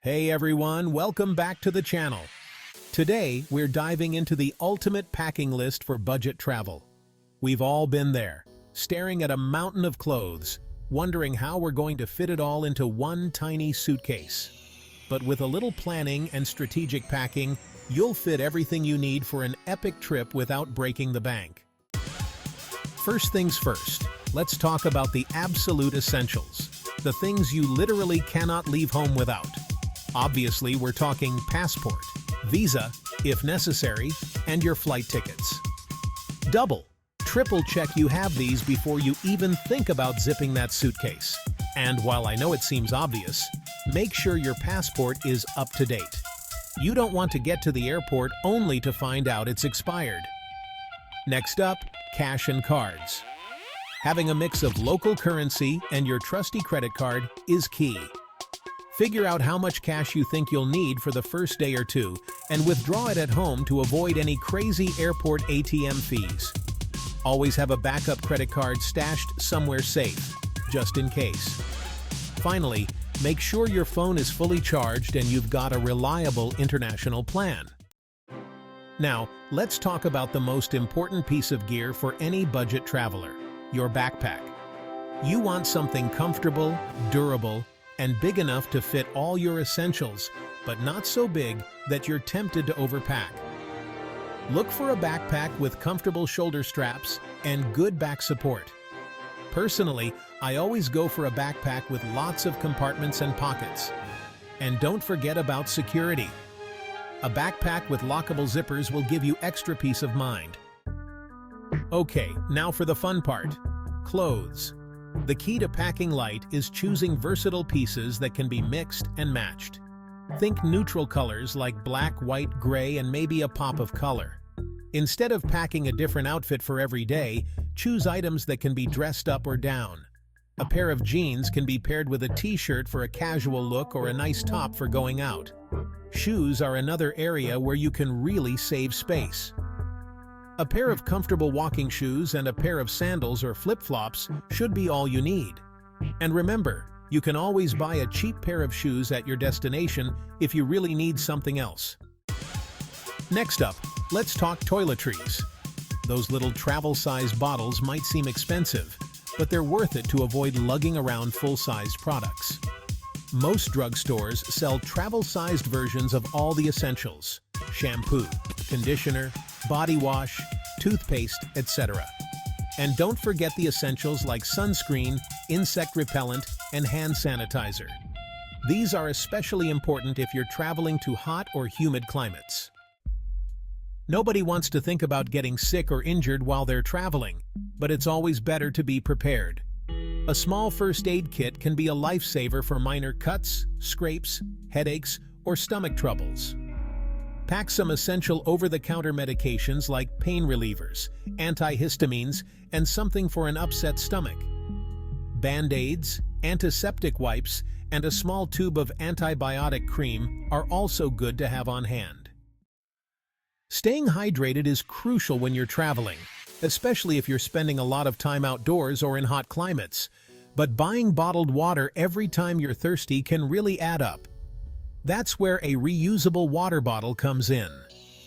Hey everyone, welcome back to the channel. Today, we're diving into the ultimate packing list for budget travel. We've all been there, staring at a mountain of clothes, wondering how we're going to fit it all into one tiny suitcase. But with a little planning and strategic packing, you'll fit everything you need for an epic trip without breaking the bank. First things first, let's talk about the absolute essentials, the things you literally cannot leave home without. Obviously, we're talking passport, visa, if necessary, and your flight tickets. Double, triple check you have these before you even think about zipping that suitcase. And while I know it seems obvious, make sure your passport is up to date. You don't want to get to the airport only to find out it's expired. Next up, cash and cards. Having a mix of local currency and your trusty credit card is key. Figure out how much cash you think you'll need for the first day or two and withdraw it at home to avoid any crazy airport ATM fees. Always have a backup credit card stashed somewhere safe, just in case. Finally, make sure your phone is fully charged and you've got a reliable international plan. Now, let's talk about the most important piece of gear for any budget traveler, your backpack. You want something comfortable, durable, and big enough to fit all your essentials, but not so big that you're tempted to overpack. Look for a backpack with comfortable shoulder straps and good back support. Personally, I always go for a backpack with lots of compartments and pockets. And don't forget about security. A backpack with lockable zippers will give you extra peace of mind. Okay, now for the fun part, clothes. The key to packing light is choosing versatile pieces that can be mixed and matched. Think neutral colors like black, white, gray, and maybe a pop of color. Instead of packing a different outfit for every day, choose items that can be dressed up or down. A pair of jeans can be paired with a t-shirt for a casual look or a nice top for going out. Shoes are another area where you can really save space. A pair of comfortable walking shoes and a pair of sandals or flip-flops should be all you need. And remember, you can always buy a cheap pair of shoes at your destination if you really need something else. Next up, let's talk toiletries. Those little travel-sized bottles might seem expensive, but they're worth it to avoid lugging around full-sized products. Most drugstores sell travel-sized versions of all the essentials: shampoo, conditioner, body wash, toothpaste, etc. And don't forget the essentials like sunscreen, insect repellent, and hand sanitizer. These are especially important if you're traveling to hot or humid climates. Nobody wants to think about getting sick or injured while they're traveling, but it's always better to be prepared. A small first aid kit can be a lifesaver for minor cuts, scrapes, headaches, or stomach troubles. Pack some essential over-the-counter medications like pain relievers, antihistamines, and something for an upset stomach. Band-aids, antiseptic wipes, and a small tube of antibiotic cream are also good to have on hand. Staying hydrated is crucial when you're traveling, especially if you're spending a lot of time outdoors or in hot climates. But buying bottled water every time you're thirsty can really add up. That's where a reusable water bottle comes in.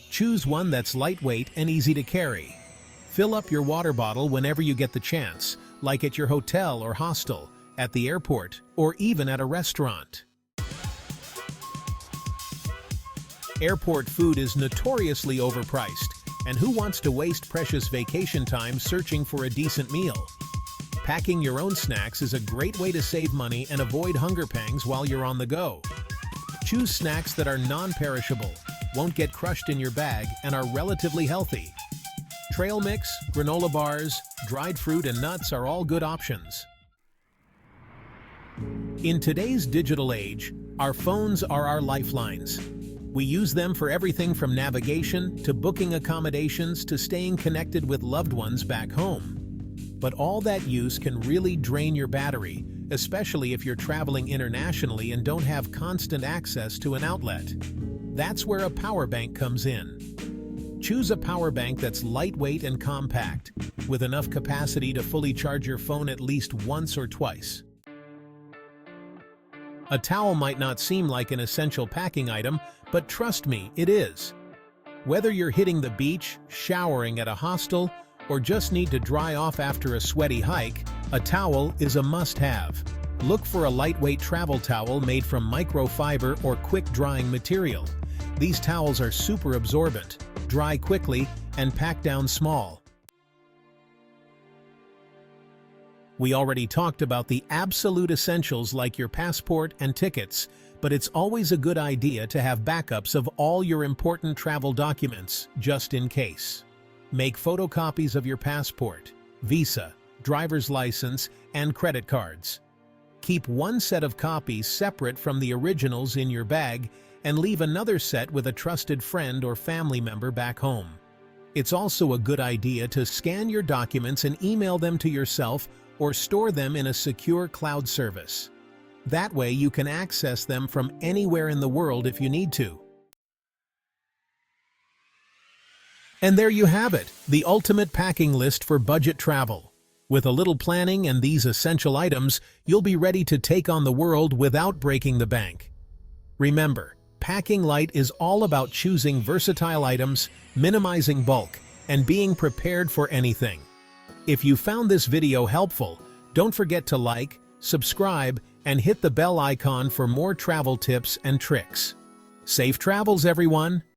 Choose one that's lightweight and easy to carry. Fill up your water bottle whenever you get the chance, like at your hotel or hostel, at the airport, or even at a restaurant. Airport food is notoriously overpriced, and who wants to waste precious vacation time searching for a decent meal? Packing your own snacks is a great way to save money and avoid hunger pangs while you're on the go. Choose snacks that are non-perishable, won't get crushed in your bag, and are relatively healthy. Trail mix, granola bars, dried fruit, and nuts are all good options. In today's digital age, our phones are our lifelines. We use them for everything from navigation to booking accommodations to staying connected with loved ones back home. But all that use can really drain your battery, especially if you're traveling internationally and don't have constant access to an outlet. That's where a power bank comes in. Choose a power bank that's lightweight and compact, with enough capacity to fully charge your phone at least once or twice. A towel might not seem like an essential packing item, but trust me, it is. Whether you're hitting the beach, showering at a hostel, or just need to dry off after a sweaty hike, a towel is a must-have. Look for a lightweight travel towel made from microfiber or quick-drying material. These towels are super absorbent, dry quickly, and pack down small. We already talked about the absolute essentials like your passport and tickets, but it's always a good idea to have backups of all your important travel documents, just in case. Make photocopies of your passport, visa, driver's license, and credit cards. Keep one set of copies separate from the originals in your bag and leave another set with a trusted friend or family member back home. It's also a good idea to scan your documents and email them to yourself or store them in a secure cloud service. That way you can access them from anywhere in the world if you need to. And there you have it, the ultimate packing list for budget travel. With a little planning and these essential items, you'll be ready to take on the world without breaking the bank. Remember, packing light is all about choosing versatile items, minimizing bulk, and being prepared for anything. If you found this video helpful, don't forget to like, subscribe, and hit the bell icon for more travel tips and tricks. Safe travels, everyone!